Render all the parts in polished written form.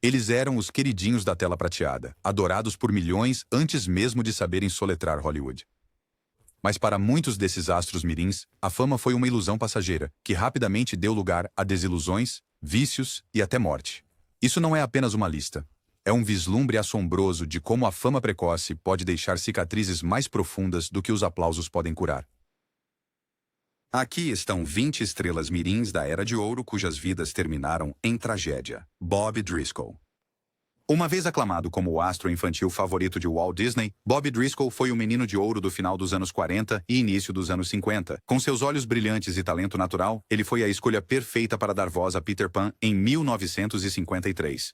Eles eram os queridinhos da tela prateada, adorados por milhões antes mesmo de saberem soletrar Hollywood. Mas para muitos desses astros mirins, a fama foi uma ilusão passageira, que rapidamente deu lugar a desilusões, vícios e até morte. Isso não é apenas uma lista. É um vislumbre assombroso de como a fama precoce pode deixar cicatrizes mais profundas do que os aplausos podem curar. Aqui estão 20 estrelas mirins da Era de Ouro cujas vidas terminaram em tragédia. Bob Driscoll. Uma vez aclamado como o astro infantil favorito de Walt Disney, Bob Driscoll foi o menino de ouro do final dos anos 40 e início dos anos 50. Com seus olhos brilhantes e talento natural, ele foi a escolha perfeita para dar voz a Peter Pan em 1953.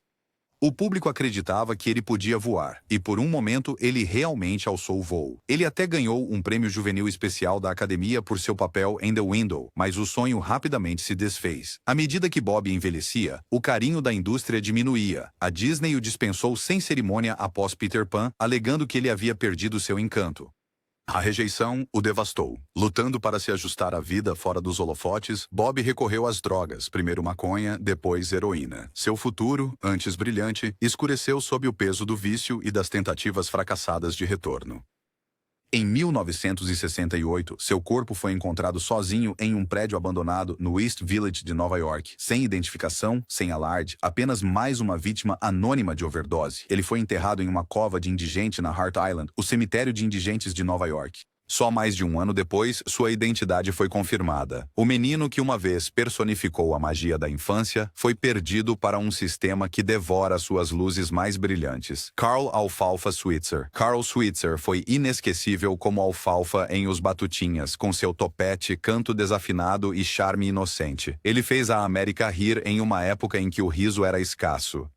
O público acreditava que ele podia voar, e por um momento ele realmente alçou o voo. Ele até ganhou um prêmio juvenil especial da Academia por seu papel em The Window, mas o sonho rapidamente se desfez. À medida que Bob envelhecia, o carinho da indústria diminuía. A Disney o dispensou sem cerimônia após Peter Pan, alegando que ele havia perdido seu encanto. A rejeição o devastou. Lutando para se ajustar à vida fora dos holofotes, Bob recorreu às drogas, primeiro maconha, depois heroína. Seu futuro, antes brilhante, escureceu sob o peso do vício e das tentativas fracassadas de retorno. Em 1968, seu corpo foi encontrado sozinho em um prédio abandonado no East Village de Nova York. Sem identificação, sem alarde, apenas mais uma vítima anônima de overdose. Ele foi enterrado em uma cova de indigente na Hart Island, o cemitério de indigentes de Nova York. Só mais de um ano depois, sua identidade foi confirmada. O menino que uma vez personificou a magia da infância foi perdido para um sistema que devora suas luzes mais brilhantes. Carl Alfalfa Switzer. Carl Switzer foi inesquecível como alfalfa em Os Batutinhas, com seu topete, canto desafinado e charme inocente. Ele fez a América rir em uma época em que o riso era escasso.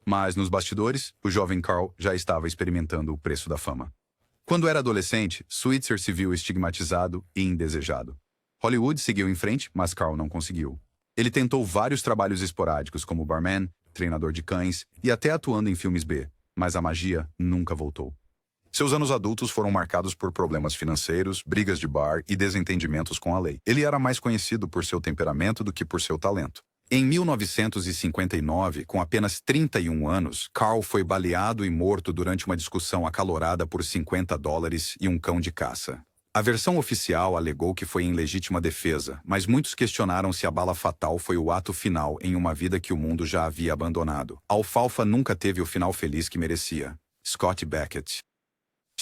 Mas nos bastidores, o jovem Carl já estava experimentando o preço da fama. Quando era adolescente, Switzer se viu estigmatizado e indesejado. Hollywood seguiu em frente, mas Carl não conseguiu. Ele tentou vários trabalhos esporádicos como barman, treinador de cães e até atuando em filmes B, mas a magia nunca voltou. Seus anos adultos foram marcados por problemas financeiros, brigas de bar e desentendimentos com a lei. Ele era mais conhecido por seu temperamento do que por seu talento. Em 1959, com apenas 31 anos, Carl foi baleado e morto durante uma discussão acalorada por $50 e um cão de caça. A versão oficial alegou que foi em legítima defesa, mas muitos questionaram se a bala fatal foi o ato final em uma vida que o mundo já havia abandonado. Alfalfa nunca teve o final feliz que merecia. Scott Beckett.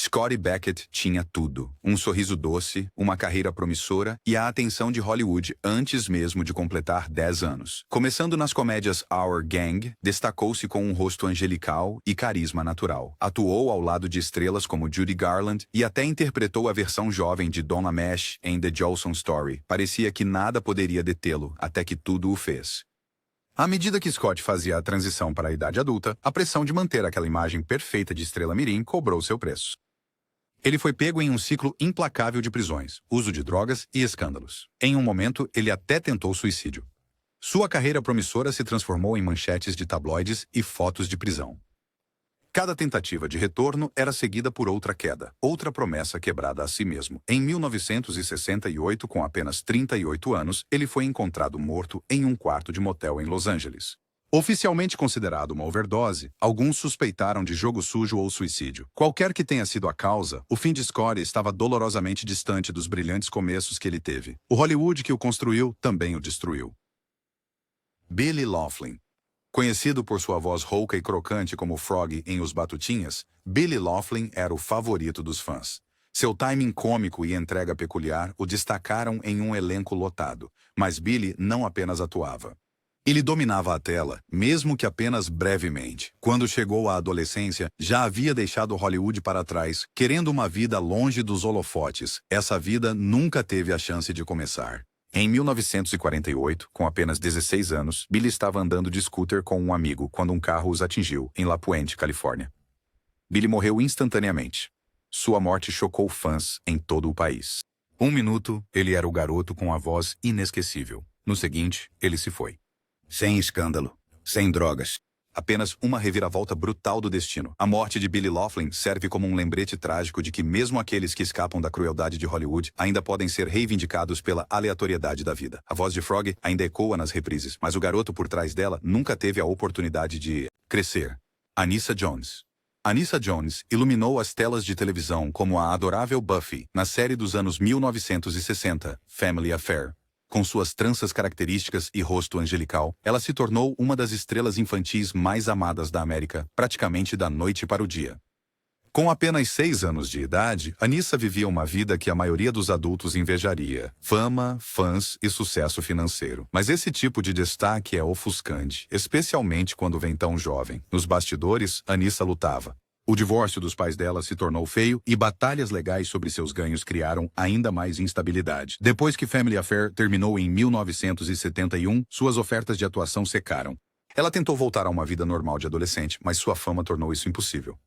Scotty Beckett tinha tudo. Um sorriso doce, uma carreira promissora e a atenção de Hollywood antes mesmo de completar 10 anos. Começando nas comédias Our Gang, destacou-se com um rosto angelical e carisma natural. Atuou ao lado de estrelas como Judy Garland e até interpretou a versão jovem de Donna Mesh em The Jolson Story. Parecia que nada poderia detê-lo, até que tudo o fez. À medida que Scott fazia a transição para a idade adulta, a pressão de manter aquela imagem perfeita de estrela mirim cobrou seu preço. Ele foi pego em um ciclo implacável de prisões, uso de drogas e escândalos. Em um momento, ele até tentou suicídio. Sua carreira promissora se transformou em manchetes de tabloides e fotos de prisão. Cada tentativa de retorno era seguida por outra queda, outra promessa quebrada a si mesmo. Em 1968, com apenas 38 anos, ele foi encontrado morto em um quarto de motel em Los Angeles. Oficialmente considerado uma overdose, alguns suspeitaram de jogo sujo ou suicídio. Qualquer que tenha sido a causa, o fim de Scotty estava dolorosamente distante dos brilhantes começos que ele teve. O Hollywood que o construiu também o destruiu. Billy Loughlin. Conhecido por sua voz rouca e crocante como Frog em Os Batutinhas, Billy Loughlin era o favorito dos fãs. Seu timing cômico e entrega peculiar o destacaram em um elenco lotado, mas Billy não apenas atuava. Ele dominava a tela, mesmo que apenas brevemente. Quando chegou à adolescência, já havia deixado Hollywood para trás, querendo uma vida longe dos holofotes. Essa vida nunca teve a chance de começar. Em 1948, com apenas 16 anos, Billy estava andando de scooter com um amigo quando um carro os atingiu, em La Puente, Califórnia. Billy morreu instantaneamente. Sua morte chocou fãs em todo o país. Um minuto, ele era o garoto com a voz inesquecível. No seguinte, ele se foi. Sem escândalo, sem drogas. Apenas uma reviravolta brutal do destino. A morte de Billy Loughlin serve como um lembrete trágico de que mesmo aqueles que escapam da crueldade de Hollywood ainda podem ser reivindicados pela aleatoriedade da vida. A voz de Frog ainda ecoa nas reprises, mas o garoto por trás dela nunca teve a oportunidade de Crescer. Anissa Jones. Anissa Jones iluminou as telas de televisão como a adorável Buffy na série dos anos 1960, Family Affair. Com suas tranças características e rosto angelical, ela se tornou uma das estrelas infantis mais amadas da América, praticamente da noite para o dia. Com apenas 6 anos de idade, Anissa vivia uma vida que a maioria dos adultos invejaria. Fama, fãs e sucesso financeiro. Mas esse tipo de destaque é ofuscante, especialmente quando vem tão jovem. Nos bastidores, Anissa lutava. O divórcio dos pais dela se tornou feio e batalhas legais sobre seus ganhos criaram ainda mais instabilidade. Depois que Family Affair terminou em 1971, suas ofertas de atuação secaram. Ela tentou voltar a uma vida normal de adolescente, mas sua fama tornou isso impossível.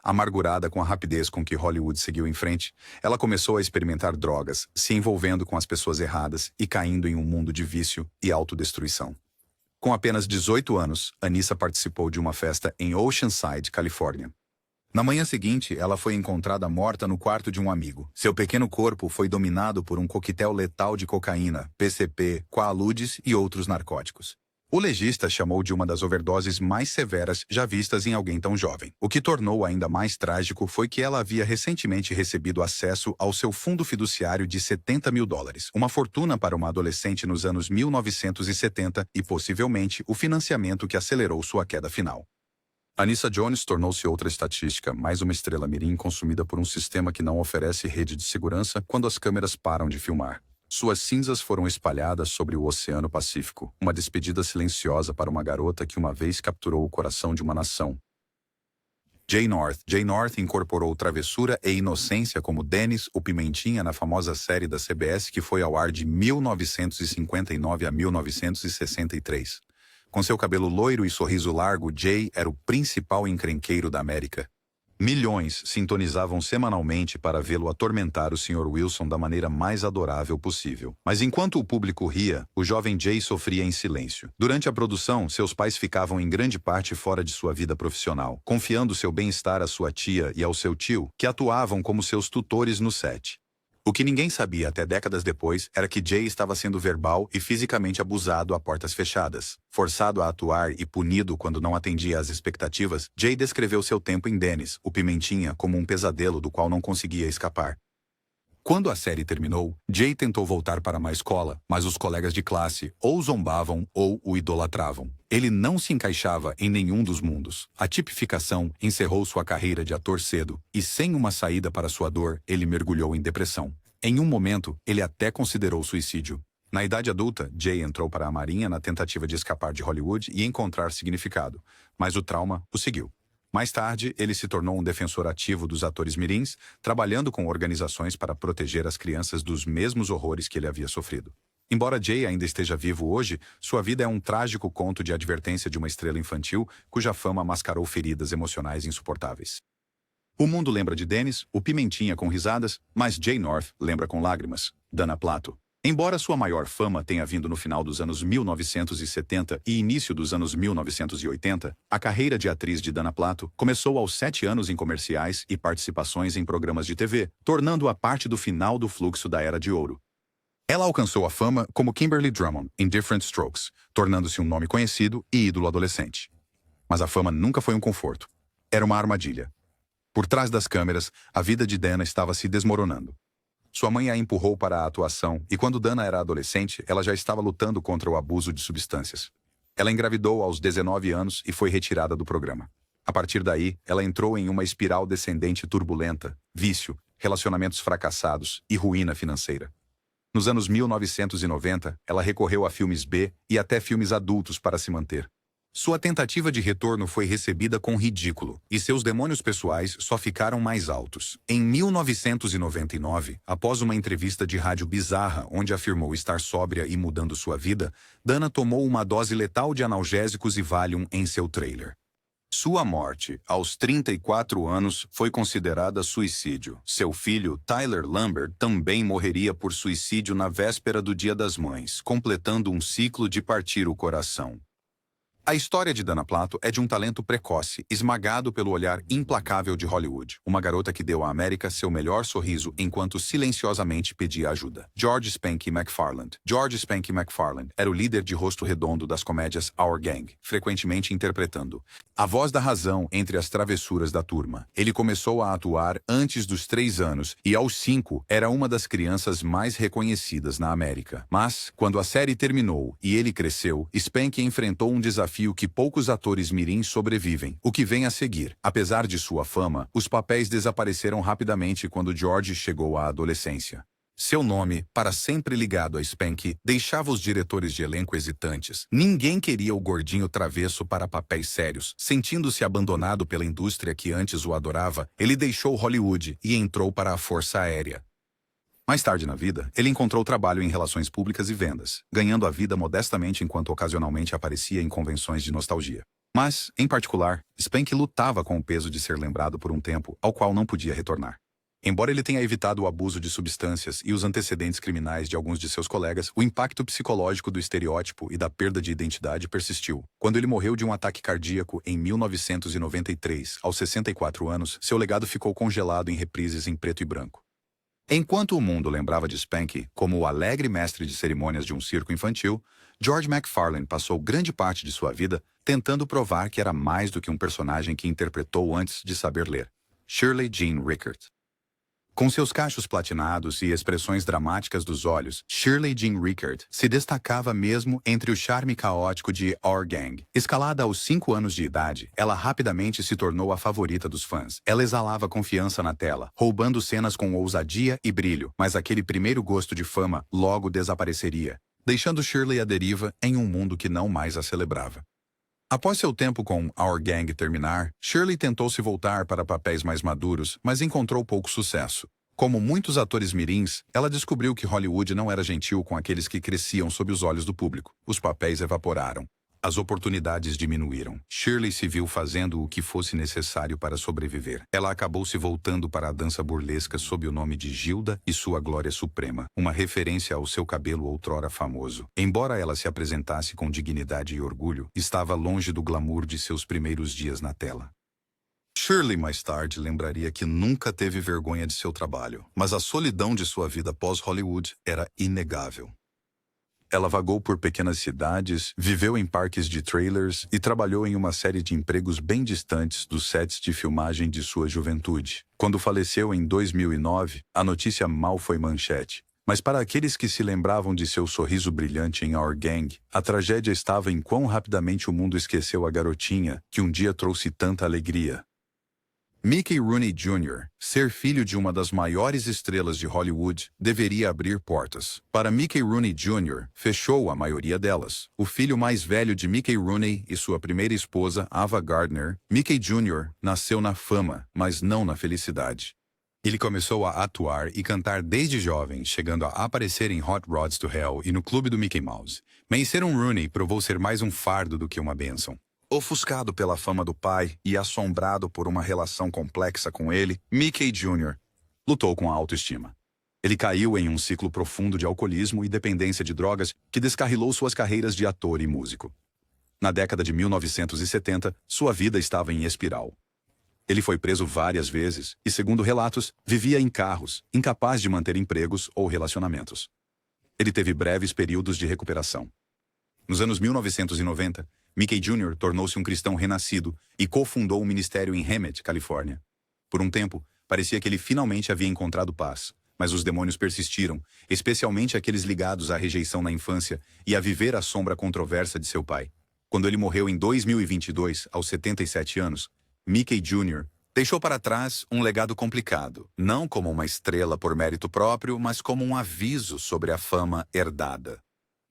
Amargurada com a rapidez com que Hollywood seguiu em frente, ela começou a experimentar drogas, se envolvendo com as pessoas erradas e caindo em um mundo de vício e autodestruição. Com apenas 18 anos, Anissa participou de uma festa em Oceanside, Califórnia. Na manhã seguinte, ela foi encontrada morta no quarto de um amigo. Seu pequeno corpo foi dominado por um coquetel letal de cocaína, PCP, quaaludes e outros narcóticos. O legista chamou de uma das overdoses mais severas já vistas em alguém tão jovem. O que tornou ainda mais trágico foi que ela havia recentemente recebido acesso ao seu fundo fiduciário de $70 mil, uma fortuna para uma adolescente nos anos 1970 e possivelmente o financiamento que acelerou sua queda final. Anissa Jones tornou-se outra estatística, mais uma estrela mirim consumida por um sistema que não oferece rede de segurança quando as câmeras param de filmar. Suas cinzas foram espalhadas sobre o Oceano Pacífico, uma despedida silenciosa para uma garota que uma vez capturou o coração de uma nação. Jay North. Jay North incorporou travessura e inocência como Dennis, o Pimentinha, na famosa série da CBS que foi ao ar de 1959 a 1963. Com seu cabelo loiro e sorriso largo, Jay era o principal encrenqueiro da América. Milhões sintonizavam semanalmente para vê-lo atormentar o Sr. Wilson da maneira mais adorável possível. Mas enquanto o público ria, o jovem Jay sofria em silêncio. Durante a produção, seus pais ficavam em grande parte fora de sua vida profissional, confiando seu bem-estar à sua tia e ao seu tio, que atuavam como seus tutores no set. O que ninguém sabia até décadas depois era que Jay estava sendo verbal e fisicamente abusado a portas fechadas. Forçado a atuar e punido quando não atendia às expectativas, Jay descreveu seu tempo em Dennis, o Pimentinha, como um pesadelo do qual não conseguia escapar. Quando a série terminou, Jay tentou voltar para uma escola, mas os colegas de classe ou zombavam ou o idolatravam. Ele não se encaixava em nenhum dos mundos. A tipificação encerrou sua carreira de ator cedo, e sem uma saída para sua dor, ele mergulhou em depressão. Em um momento, ele até considerou suicídio. Na idade adulta, Jay entrou para a Marinha na tentativa de escapar de Hollywood e encontrar significado, mas o trauma o seguiu. Mais tarde, ele se tornou um defensor ativo dos atores mirins, trabalhando com organizações para proteger as crianças dos mesmos horrores que ele havia sofrido. Embora Jay ainda esteja vivo hoje, sua vida é um trágico conto de advertência de uma estrela infantil cuja fama mascarou feridas emocionais insuportáveis. O mundo lembra de Dennis, o Pimentinha com risadas, mas Jay North lembra com lágrimas. Dana Plato. Embora sua maior fama tenha vindo no final dos anos 1970 e início dos anos 1980, a carreira de atriz de Dana Plato começou aos 7 anos em comerciais e participações em programas de TV, tornando-a parte do final do fluxo da Era de Ouro. Ela alcançou a fama como Kimberly Drummond em Diff'rent Strokes, tornando-se um nome conhecido e ídolo adolescente. Mas a fama nunca foi um conforto. Era uma armadilha. Por trás das câmeras, a vida de Dana estava se desmoronando. Sua mãe a empurrou para a atuação e quando Dana era adolescente, ela já estava lutando contra o abuso de substâncias. Ela engravidou aos 19 anos e foi retirada do programa. A partir daí, ela entrou em uma espiral descendente turbulenta, vício, relacionamentos fracassados e ruína financeira. Nos anos 1990, ela recorreu a filmes B e até filmes adultos para se manter. Sua tentativa de retorno foi recebida com ridículo, e seus demônios pessoais só ficaram mais altos. Em 1999, após uma entrevista de rádio bizarra onde afirmou estar sóbria e mudando sua vida, Dana tomou uma dose letal de analgésicos e Valium em seu trailer. Sua morte, aos 34 anos, foi considerada suicídio. Seu filho, Tyler Lambert, também morreria por suicídio na véspera do Dia das Mães, completando um ciclo de partir o coração. A história de Dana Plato é de um talento precoce, esmagado pelo olhar implacável de Hollywood. Uma garota que deu à América seu melhor sorriso enquanto silenciosamente pedia ajuda. George Spanky McFarland. George Spanky McFarland era o líder de rosto redondo das comédias Our Gang, frequentemente interpretando a voz da razão entre as travessuras da turma. Ele começou a atuar antes dos 3 anos e, aos 5, era uma das crianças mais reconhecidas na América. Mas, quando a série terminou e ele cresceu, Spanky enfrentou um desafio que poucos atores mirins sobrevivem, o que vem a seguir. Apesar de sua fama, os papéis desapareceram rapidamente quando George chegou à adolescência. Seu nome, para sempre ligado a Spanky, deixava os diretores de elenco hesitantes. Ninguém queria o gordinho travesso para papéis sérios. Sentindo-se abandonado pela indústria que antes o adorava, ele deixou Hollywood e entrou para a Força Aérea. Mais tarde na vida, ele encontrou trabalho em relações públicas e vendas, ganhando a vida modestamente enquanto ocasionalmente aparecia em convenções de nostalgia. Mas, em particular, Spanky lutava com o peso de ser lembrado por um tempo ao qual não podia retornar. Embora ele tenha evitado o abuso de substâncias e os antecedentes criminais de alguns de seus colegas, o impacto psicológico do estereótipo e da perda de identidade persistiu. Quando ele morreu de um ataque cardíaco em 1993, aos 64 anos, seu legado ficou congelado em reprises em preto e branco. Enquanto o mundo lembrava de Spanky como o alegre mestre de cerimônias de um circo infantil, George McFarlane passou grande parte de sua vida tentando provar que era mais do que um personagem que interpretou antes de saber ler. Shirley Jean Rickert. Com seus cachos platinados e expressões dramáticas dos olhos, Shirley Jean Rickert se destacava mesmo entre o charme caótico de Our Gang. Escalada aos 5 anos de idade, ela rapidamente se tornou a favorita dos fãs. Ela exalava confiança na tela, roubando cenas com ousadia e brilho, mas aquele primeiro gosto de fama logo desapareceria, deixando Shirley à deriva em um mundo que não mais a celebrava. Após seu tempo com Our Gang terminar, Shirley tentou se voltar para papéis mais maduros, mas encontrou pouco sucesso. Como muitos atores mirins, ela descobriu que Hollywood não era gentil com aqueles que cresciam sob os olhos do público. Os papéis evaporaram. As oportunidades diminuíram. Shirley se viu fazendo o que fosse necessário para sobreviver. Ela acabou se voltando para a dança burlesca sob o nome de Gilda e sua Glória Suprema, uma referência ao seu cabelo outrora famoso. Embora ela se apresentasse com dignidade e orgulho, estava longe do glamour de seus primeiros dias na tela. Shirley mais tarde lembraria que nunca teve vergonha de seu trabalho, mas a solidão de sua vida pós-Hollywood era inegável. Ela vagou por pequenas cidades, viveu em parques de trailers e trabalhou em uma série de empregos bem distantes dos sets de filmagem de sua juventude. Quando faleceu em 2009, a notícia mal foi manchete. Mas para aqueles que se lembravam de seu sorriso brilhante em Our Gang, a tragédia estava em quão rapidamente o mundo esqueceu a garotinha que um dia trouxe tanta alegria. Mickey Rooney Jr., ser filho de uma das maiores estrelas de Hollywood, deveria abrir portas. Para Mickey Rooney Jr., fechou a maioria delas. O filho mais velho de Mickey Rooney e sua primeira esposa, Ava Gardner, Mickey Jr., nasceu na fama, mas não na felicidade. Ele começou a atuar e cantar desde jovem, chegando a aparecer em Hot Rods to Hell e no Clube do Mickey Mouse. Mas ser um Rooney provou ser mais um fardo do que uma bênção. Ofuscado pela fama do pai e assombrado por uma relação complexa com ele, Mickey Jr. lutou com a autoestima. Ele caiu em um ciclo profundo de alcoolismo e dependência de drogas que descarrilou suas carreiras de ator e músico. Na década de 1970, sua vida estava em espiral. Ele foi preso várias vezes e, segundo relatos, vivia em carros, incapaz de manter empregos ou relacionamentos. Ele teve breves períodos de recuperação. Nos anos 1990, Mickey Jr. tornou-se um cristão renascido e cofundou um ministério em Hemet, Califórnia. Por um tempo, parecia que ele finalmente havia encontrado paz, mas os demônios persistiram, especialmente aqueles ligados à rejeição na infância e a viver a sombra controversa de seu pai. Quando ele morreu em 2022, aos 77 anos, Mickey Jr. deixou para trás um legado complicado, não como uma estrela por mérito próprio, mas como um aviso sobre a fama herdada.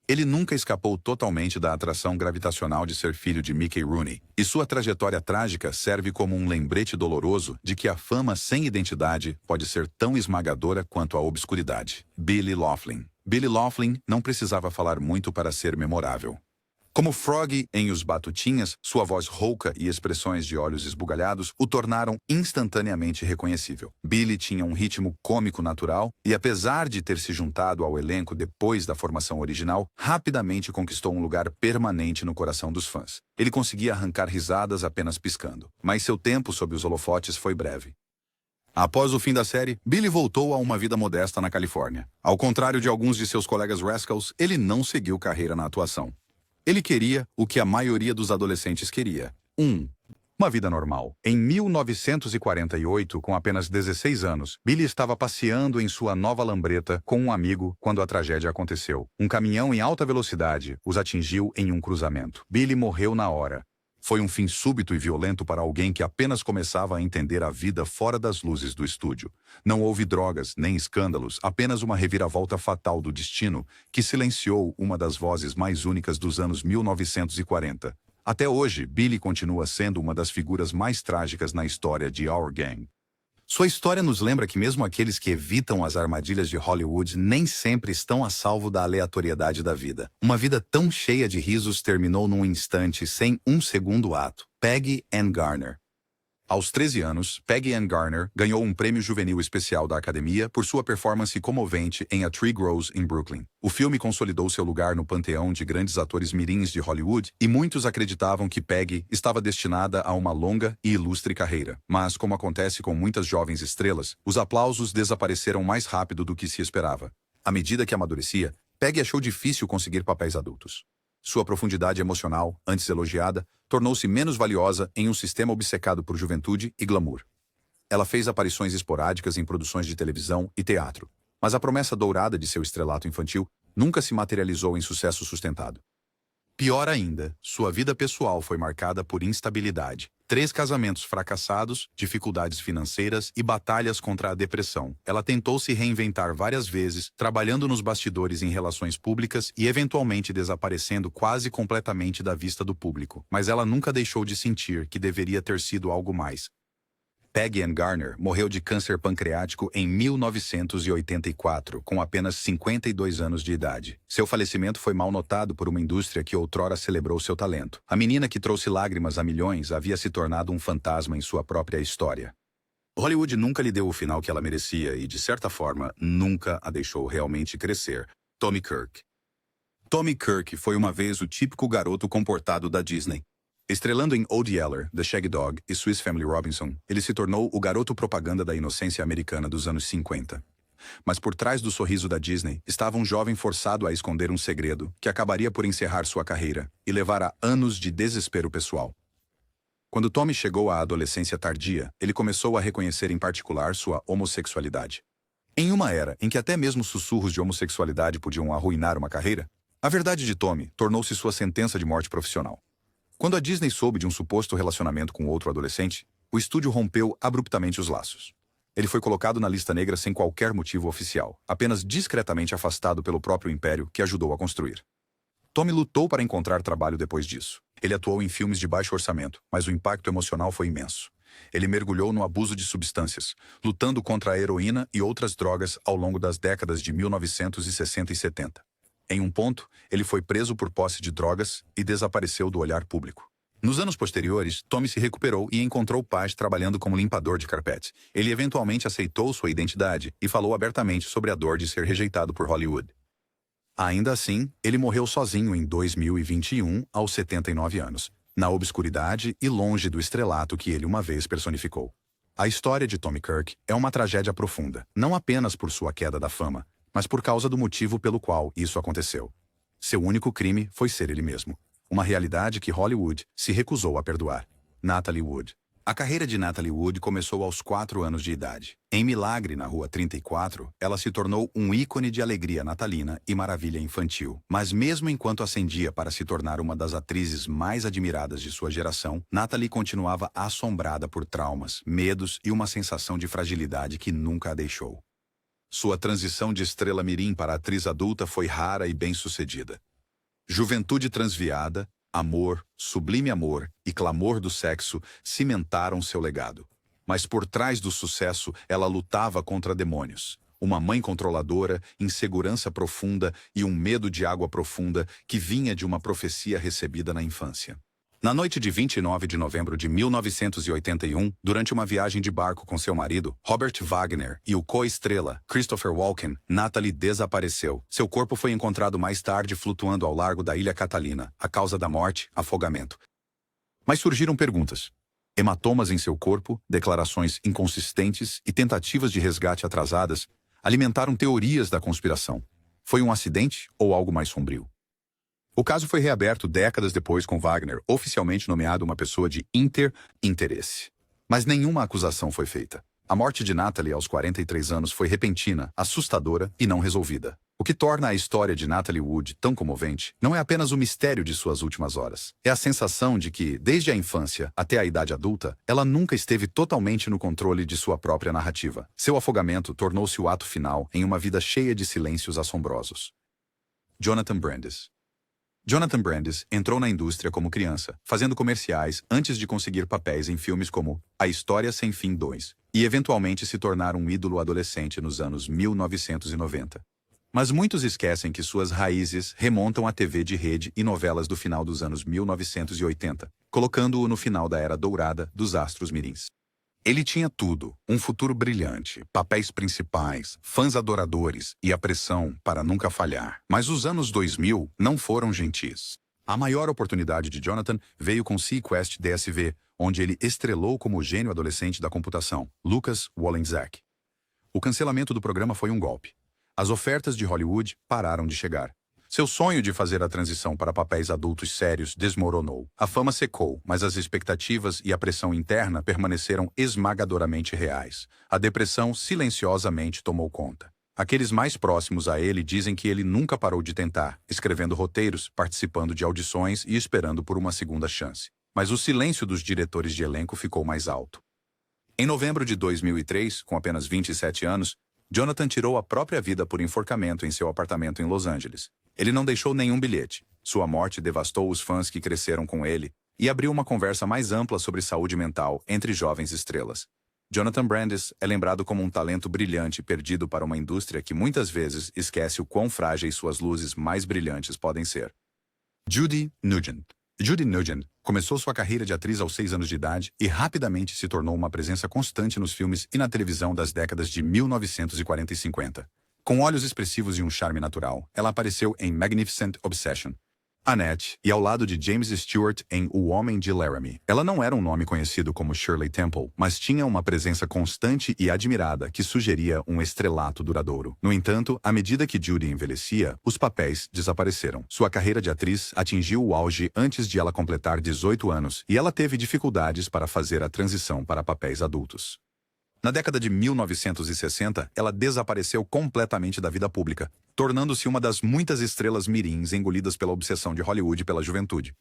Ele nunca escapou totalmente da atração gravitacional de ser filho de Mickey Rooney, e sua trajetória trágica serve como um lembrete doloroso de que a fama sem identidade pode ser tão esmagadora quanto a obscuridade. Billy Loughlin. Billy Loughlin não precisava falar muito para ser memorável. Como Froggy em Os Batutinhas, sua voz rouca e expressões de olhos esbugalhados o tornaram instantaneamente reconhecível. Billy tinha um ritmo cômico natural e, apesar de ter se juntado ao elenco depois da formação original, rapidamente conquistou um lugar permanente no coração dos fãs. Ele conseguia arrancar risadas apenas piscando, mas seu tempo sob os holofotes foi breve. Após o fim da série, Billy voltou a uma vida modesta na Califórnia. Ao contrário de alguns de seus colegas Rascals, ele não seguiu carreira na atuação. Ele queria o que a maioria dos adolescentes queria. Uma vida normal. Em 1948, com apenas 16 anos, Billy estava passeando em sua nova lambreta com um amigo quando a tragédia aconteceu. Um caminhão em alta velocidade os atingiu em um cruzamento. Billy morreu na hora. Foi um fim súbito e violento para alguém que apenas começava a entender a vida fora das luzes do estúdio. Não houve drogas, nem escândalos, apenas uma reviravolta fatal do destino que silenciou uma das vozes mais únicas dos anos 1940. Até hoje, Billy continua sendo uma das figuras mais trágicas na história de Our Gang. Sua história nos lembra que mesmo aqueles que evitam as armadilhas de Hollywood nem sempre estão a salvo da aleatoriedade da vida. Uma vida tão cheia de risos terminou num instante sem um segundo ato. Peggy Ann Garner. Aos 13 anos, Peggy Ann Garner ganhou um prêmio juvenil especial da Academia por sua performance comovente em A Tree Grows in Brooklyn. O filme consolidou seu lugar no panteão de grandes atores mirins de Hollywood e muitos acreditavam que Peggy estava destinada a uma longa e ilustre carreira. Mas, como acontece com muitas jovens estrelas, os aplausos desapareceram mais rápido do que se esperava. À medida que amadurecia, Peggy achou difícil conseguir papéis adultos. Sua profundidade emocional, antes elogiada, tornou-se menos valiosa em um sistema obcecado por juventude e glamour. Ela fez aparições esporádicas em produções de televisão e teatro, mas a promessa dourada de seu estrelato infantil nunca se materializou em sucesso sustentado. Pior ainda, sua vida pessoal foi marcada por instabilidade. 3 casamentos fracassados, dificuldades financeiras e batalhas contra a depressão. Ela tentou se reinventar várias vezes, trabalhando nos bastidores em relações públicas e eventualmente desaparecendo quase completamente da vista do público. Mas ela nunca deixou de sentir que deveria ter sido algo mais. Peggy Ann Garner morreu de câncer pancreático em 1984, com apenas 52 anos de idade. Seu falecimento foi mal notado por uma indústria que outrora celebrou seu talento. A menina que trouxe lágrimas a milhões havia se tornado um fantasma em sua própria história. Hollywood nunca lhe deu o final que ela merecia e, de certa forma, nunca a deixou realmente crescer. Tommy Kirk. Tommy Kirk foi uma vez o típico garoto comportado da Disney. Estrelando em Old Yeller, The Shaggy Dog e Swiss Family Robinson, ele se tornou o garoto propaganda da inocência americana dos anos 50. Mas por trás do sorriso da Disney estava um jovem forçado a esconder um segredo que acabaria por encerrar sua carreira e levar a anos de desespero pessoal. Quando Tommy chegou à adolescência tardia, ele começou a reconhecer em particular sua homossexualidade. Em uma era em que até mesmo sussurros de homossexualidade podiam arruinar uma carreira, a verdade de Tommy tornou-se sua sentença de morte profissional. Quando a Disney soube de um suposto relacionamento com outro adolescente, o estúdio rompeu abruptamente os laços. Ele foi colocado na lista negra sem qualquer motivo oficial, apenas discretamente afastado pelo próprio império que ajudou a construir. Tommy lutou para encontrar trabalho depois disso. Ele atuou em filmes de baixo orçamento, mas o impacto emocional foi imenso. Ele mergulhou no abuso de substâncias, lutando contra a heroína e outras drogas ao longo das décadas de 1960 e 70. Em um ponto, ele foi preso por posse de drogas e desapareceu do olhar público. Nos anos posteriores, Tommy se recuperou e encontrou paz trabalhando como limpador de carpete. Ele eventualmente aceitou sua identidade e falou abertamente sobre a dor de ser rejeitado por Hollywood. Ainda assim, ele morreu sozinho em 2021, aos 79 anos, na obscuridade e longe do estrelato que ele uma vez personificou. A história de Tommy Kirk é uma tragédia profunda, não apenas por sua queda da fama, mas por causa do motivo pelo qual isso aconteceu. Seu único crime foi ser ele mesmo. Uma realidade que Hollywood se recusou a perdoar. Natalie Wood. A carreira de Natalie Wood começou aos 4 anos de idade. Em Milagre, na Rua 34, ela se tornou um ícone de alegria natalina e maravilha infantil. Mas mesmo enquanto ascendia para se tornar uma das atrizes mais admiradas de sua geração, Natalie continuava assombrada por traumas, medos e uma sensação de fragilidade que nunca a deixou. Sua transição de estrela mirim para atriz adulta foi rara e bem-sucedida. Juventude transviada, amor, sublime amor e clamor do sexo cimentaram seu legado. Mas por trás do sucesso, ela lutava contra demônios. uma mãe controladora, insegurança profunda e um medo de água profunda que vinha de uma profecia recebida na infância. Na noite de 29 de novembro de 1981, durante uma viagem de barco com seu marido, Robert Wagner, e o co-estrela, Christopher Walken, Natalie desapareceu. Seu corpo foi encontrado mais tarde flutuando ao largo da Ilha Catalina. A causa da morte, afogamento. Mas surgiram perguntas. Hematomas em seu corpo, declarações inconsistentes e tentativas de resgate atrasadas alimentaram teorias da conspiração. Foi um acidente ou algo mais sombrio? O caso foi reaberto décadas depois com Wagner oficialmente nomeado uma pessoa de interesse. Mas nenhuma acusação foi feita. A morte de Natalie aos 43 anos foi repentina, assustadora e não resolvida. O que torna a história de Natalie Wood tão comovente não é apenas o mistério de suas últimas horas. É a sensação de que, desde a infância até a idade adulta, ela nunca esteve totalmente no controle de sua própria narrativa. Seu afogamento tornou-se o ato final em uma vida cheia de silêncios assombrosos. Jonathan Brandis. Jonathan Brandis entrou na indústria como criança, fazendo comerciais antes de conseguir papéis em filmes como A História Sem Fim 2, e eventualmente se tornar um ídolo adolescente nos anos 1990. Mas muitos esquecem que suas raízes remontam à TV de rede e novelas do final dos anos 1980, colocando-o no final da era dourada dos astros mirins. Ele tinha tudo, um futuro brilhante, papéis principais, fãs adoradores e a pressão para nunca falhar. Mas os anos 2000 não foram gentis. A maior oportunidade de Jonathan veio com SeaQuest DSV, onde ele estrelou como o gênio adolescente da computação, Lucas Wolenzak. O cancelamento do programa foi um golpe. As ofertas de Hollywood pararam de chegar. Seu sonho de fazer a transição para papéis adultos sérios desmoronou. A fama secou, mas as expectativas e a pressão interna permaneceram esmagadoramente reais. A depressão silenciosamente tomou conta. Aqueles mais próximos a ele dizem que ele nunca parou de tentar, escrevendo roteiros, participando de audições e esperando por uma segunda chance. Mas o silêncio dos diretores de elenco ficou mais alto. Em novembro de 2003, com apenas 27 anos, Jonathan tirou a própria vida por enforcamento em seu apartamento em Los Angeles. Ele não deixou nenhum bilhete. Sua morte devastou os fãs que cresceram com ele e abriu uma conversa mais ampla sobre saúde mental entre jovens estrelas. Jonathan Brandis é lembrado como um talento brilhante perdido para uma indústria que muitas vezes esquece o quão frágeis suas luzes mais brilhantes podem ser. Judy Nugent. Judy Nugent começou sua carreira de atriz aos 6 anos de idade e rapidamente se tornou uma presença constante nos filmes e na televisão das décadas de 1940 e 50. Com olhos expressivos e um charme natural, ela apareceu em Magnificent Obsession, Annette e ao lado de James Stewart em O Homem de Laramie. Ela não era um nome conhecido como Shirley Temple, mas tinha uma presença constante e admirada que sugeria um estrelato duradouro. No entanto, à medida que Judy envelhecia, os papéis desapareceram. Sua carreira de atriz atingiu o auge antes de ela completar 18 anos, e ela teve dificuldades para fazer a transição para papéis adultos. Na década de 1960, ela desapareceu completamente da vida pública, tornando-se uma das muitas estrelas mirins engolidas pela obsessão de Hollywood pela juventude.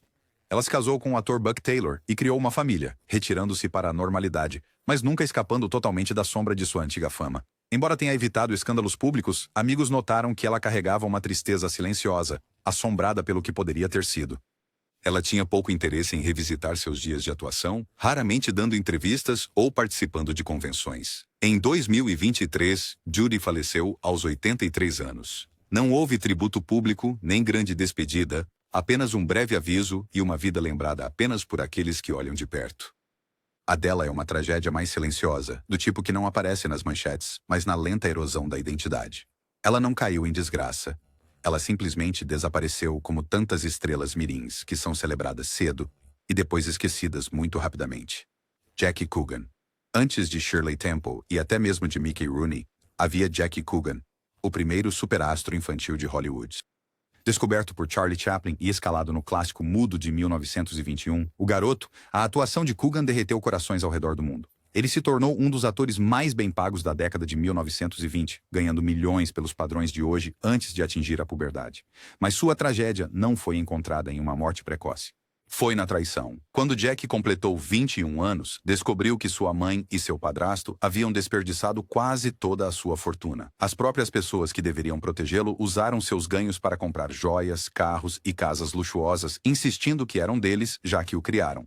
Ela se casou com o ator Buck Taylor e criou uma família, retirando-se para a normalidade, mas nunca escapando totalmente da sombra de sua antiga fama. Embora tenha evitado escândalos públicos, amigos notaram que ela carregava uma tristeza silenciosa, assombrada pelo que poderia ter sido. Ela tinha pouco interesse em revisitar seus dias de atuação, raramente dando entrevistas ou participando de convenções. Em 2023, Judy faleceu aos 83 anos. Não houve tributo público, nem grande despedida, apenas um breve aviso e uma vida lembrada apenas por aqueles que olham de perto. A dela é uma tragédia mais silenciosa, do tipo que não aparece nas manchetes, mas na lenta erosão da identidade. Ela não caiu em desgraça. Ela simplesmente desapareceu como tantas estrelas mirins que são celebradas cedo e depois esquecidas muito rapidamente. Jackie Coogan. Antes de Shirley Temple e até mesmo de Mickey Rooney, havia Jackie Coogan, o primeiro superastro infantil de Hollywood. Descoberto por Charlie Chaplin e escalado no clássico mudo de 1921, O Garoto, a atuação de Coogan derreteu corações ao redor do mundo. Ele se tornou um dos atores mais bem pagos da década de 1920, ganhando milhões pelos padrões de hoje antes de atingir a puberdade. Mas sua tragédia não foi encontrada em uma morte precoce. Foi na traição. Quando Jack completou 21 anos, descobriu que sua mãe e seu padrasto haviam desperdiçado quase toda a sua fortuna. As próprias pessoas que deveriam protegê-lo usaram seus ganhos para comprar joias, carros e casas luxuosas, insistindo que eram deles, já que o criaram.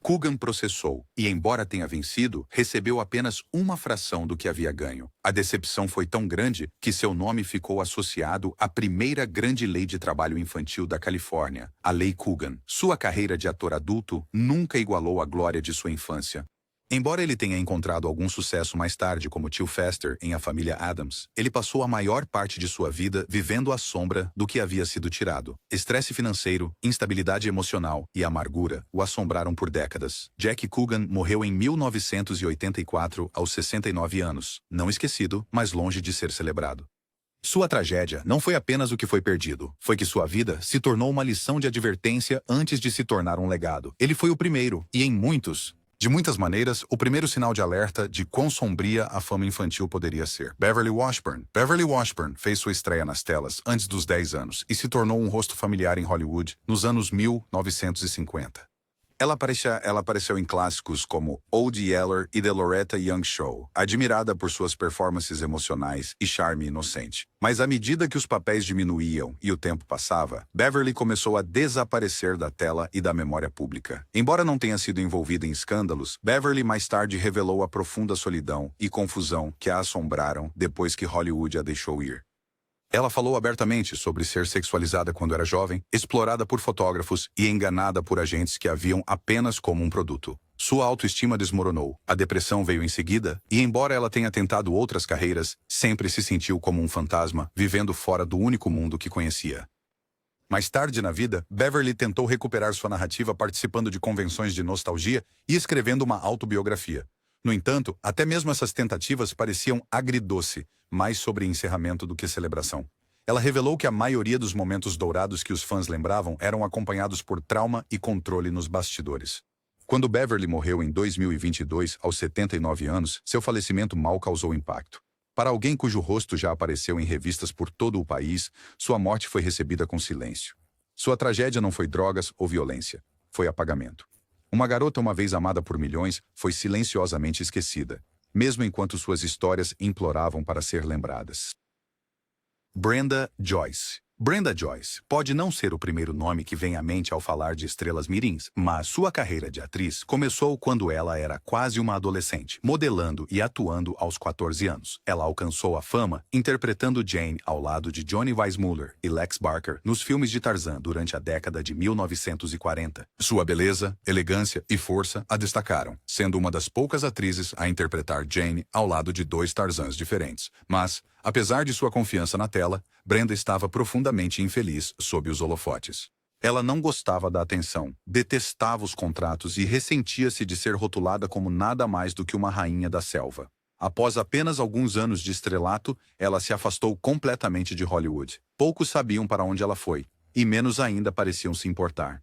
Coogan processou e, embora tenha vencido, recebeu apenas uma fração do que havia ganho. A decepção foi tão grande que seu nome ficou associado à primeira grande lei de trabalho infantil da Califórnia, a Lei Coogan. Sua carreira de ator adulto nunca igualou a glória de sua infância. Embora ele tenha encontrado algum sucesso mais tarde como tio Fester em A Família Addams, ele passou a maior parte de sua vida vivendo à sombra do que havia sido tirado. Estresse financeiro, instabilidade emocional e amargura o assombraram por décadas. Jack Coogan morreu em 1984 aos 69 anos, não esquecido, mas longe de ser celebrado. Sua tragédia não foi apenas o que foi perdido, foi que sua vida se tornou uma lição de advertência antes de se tornar um legado. Ele foi o primeiro, e de muitas maneiras, o primeiro sinal de alerta de quão sombria a fama infantil poderia ser. Beverly Washburn. Beverly Washburn fez sua estreia nas telas antes dos 10 anos e se tornou um rosto familiar em Hollywood nos anos 1950. Ela apareceu em clássicos como Old Yeller e The Loretta Young Show, admirada por suas performances emocionais e charme inocente. Mas à medida que os papéis diminuíam e o tempo passava, Beverly começou a desaparecer da tela e da memória pública. Embora não tenha sido envolvida em escândalos, Beverly mais tarde revelou a profunda solidão e confusão que a assombraram depois que Hollywood a deixou ir. Ela falou abertamente sobre ser sexualizada quando era jovem, explorada por fotógrafos e enganada por agentes que a viam apenas como um produto. Sua autoestima desmoronou, a depressão veio em seguida, e embora ela tenha tentado outras carreiras, sempre se sentiu como um fantasma, vivendo fora do único mundo que conhecia. Mais tarde na vida, Beverly tentou recuperar sua narrativa participando de convenções de nostalgia e escrevendo uma autobiografia. No entanto, até mesmo essas tentativas pareciam agridoce, mais sobre encerramento do que celebração. Ela revelou que a maioria dos momentos dourados que os fãs lembravam eram acompanhados por trauma e controle nos bastidores. Quando Beverly morreu em 2022, aos 79 anos, seu falecimento mal causou impacto. Para alguém cujo rosto já apareceu em revistas por todo o país, sua morte foi recebida com silêncio. Sua tragédia não foi drogas ou violência, foi apagamento. Uma garota uma vez amada por milhões foi silenciosamente esquecida, mesmo enquanto suas histórias imploravam para ser lembradas. Brenda Joyce. Brenda Joyce pode não ser o primeiro nome que vem à mente ao falar de estrelas mirins, mas sua carreira de atriz começou quando ela era quase uma adolescente, modelando e atuando aos 14 anos. Ela alcançou a fama interpretando Jane ao lado de Johnny Weissmuller e Lex Barker nos filmes de Tarzan durante a década de 1940. Sua beleza, elegância e força a destacaram, sendo uma das poucas atrizes a interpretar Jane ao lado de dois Tarzans diferentes. Mas, apesar de sua confiança na tela, Brenda estava profundamente infeliz sob os holofotes. Ela não gostava da atenção, detestava os contratos e ressentia-se de ser rotulada como nada mais do que uma rainha da selva. Após apenas alguns anos de estrelato, ela se afastou completamente de Hollywood. Poucos sabiam para onde ela foi, e menos ainda pareciam se importar.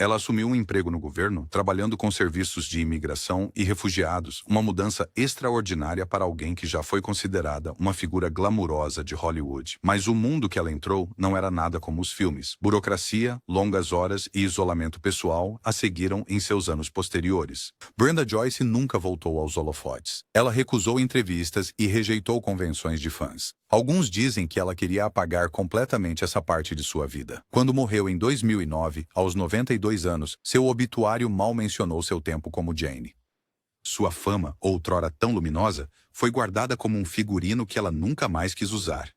Ela assumiu um emprego no governo, trabalhando com serviços de imigração e refugiados, uma mudança extraordinária para alguém que já foi considerada uma figura glamurosa de Hollywood. Mas o mundo que ela entrou não era nada como os filmes. Burocracia, longas horas e isolamento pessoal a seguiram em seus anos posteriores. Brenda Joyce nunca voltou aos holofotes. Ela recusou entrevistas e rejeitou convenções de fãs. Alguns dizem que ela queria apagar completamente essa parte de sua vida. Quando morreu em 2009, aos 92 anos, seu obituário mal mencionou seu tempo como Jane. Sua fama, outrora tão luminosa, foi guardada como um figurino que ela nunca mais quis usar.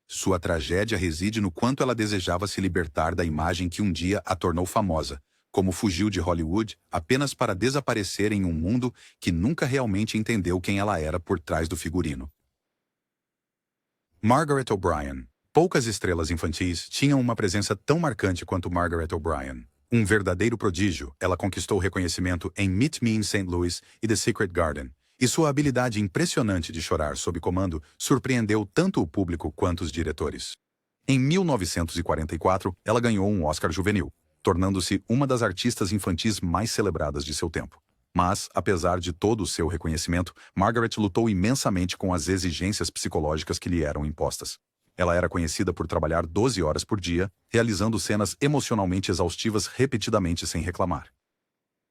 Sua tragédia reside no quanto ela desejava se libertar da imagem que um dia a tornou famosa, como fugiu de Hollywood apenas para desaparecer em um mundo que nunca realmente entendeu quem ela era por trás do figurino. Margaret O'Brien. Poucas estrelas infantis tinham uma presença tão marcante quanto Margaret O'Brien. Um verdadeiro prodígio, ela conquistou reconhecimento em Meet Me in St. Louis e The Secret Garden, e sua habilidade impressionante de chorar sob comando surpreendeu tanto o público quanto os diretores. Em 1944, ela ganhou um Oscar juvenil, tornando-se uma das artistas infantis mais celebradas de seu tempo. Mas, apesar de todo o seu reconhecimento, Margaret lutou imensamente com as exigências psicológicas que lhe eram impostas. Ela era conhecida por trabalhar 12 horas por dia, realizando cenas emocionalmente exaustivas repetidamente sem reclamar.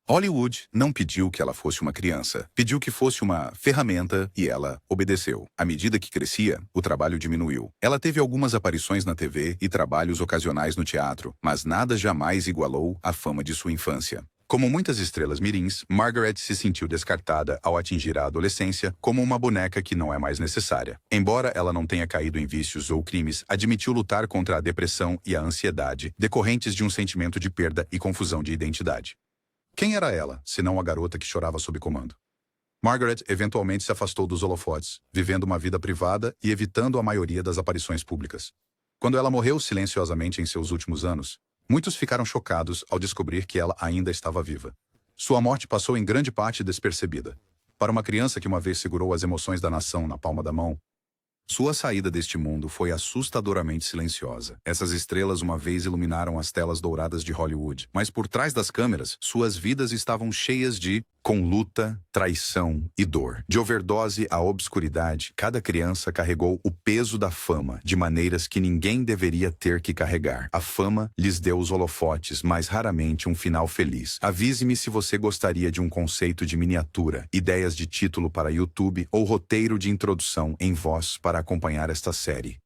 Hollywood não pediu que ela fosse uma criança, pediu que fosse uma ferramenta e ela obedeceu. À medida que crescia, o trabalho diminuiu. Ela teve algumas aparições na TV e trabalhos ocasionais no teatro, mas nada jamais igualou a fama de sua infância. Como muitas estrelas mirins, Margaret se sentiu descartada ao atingir a adolescência como uma boneca que não é mais necessária. Embora ela não tenha caído em vícios ou crimes, admitiu lutar contra a depressão e a ansiedade decorrentes de um sentimento de perda e confusão de identidade. Quem era ela, senão a garota que chorava sob comando? Margaret eventualmente se afastou dos holofotes, vivendo uma vida privada e evitando a maioria das aparições públicas. Quando ela morreu silenciosamente em seus últimos anos, muitos ficaram chocados ao descobrir que ela ainda estava viva. Sua morte passou em grande parte despercebida. Para uma criança que uma vez segurou as emoções da nação na palma da mão, sua saída deste mundo foi assustadoramente silenciosa. Essas estrelas uma vez iluminaram as telas douradas de Hollywood, mas por trás das câmeras, suas vidas estavam cheias com luta, traição e dor. De overdose à obscuridade, cada criança carregou o peso da fama de maneiras que ninguém deveria ter que carregar. A fama lhes deu os holofotes, mas raramente um final feliz. Avise-me se você gostaria de um conceito de miniatura, ideias de título para YouTube ou roteiro de introdução em voz para acompanhar esta série.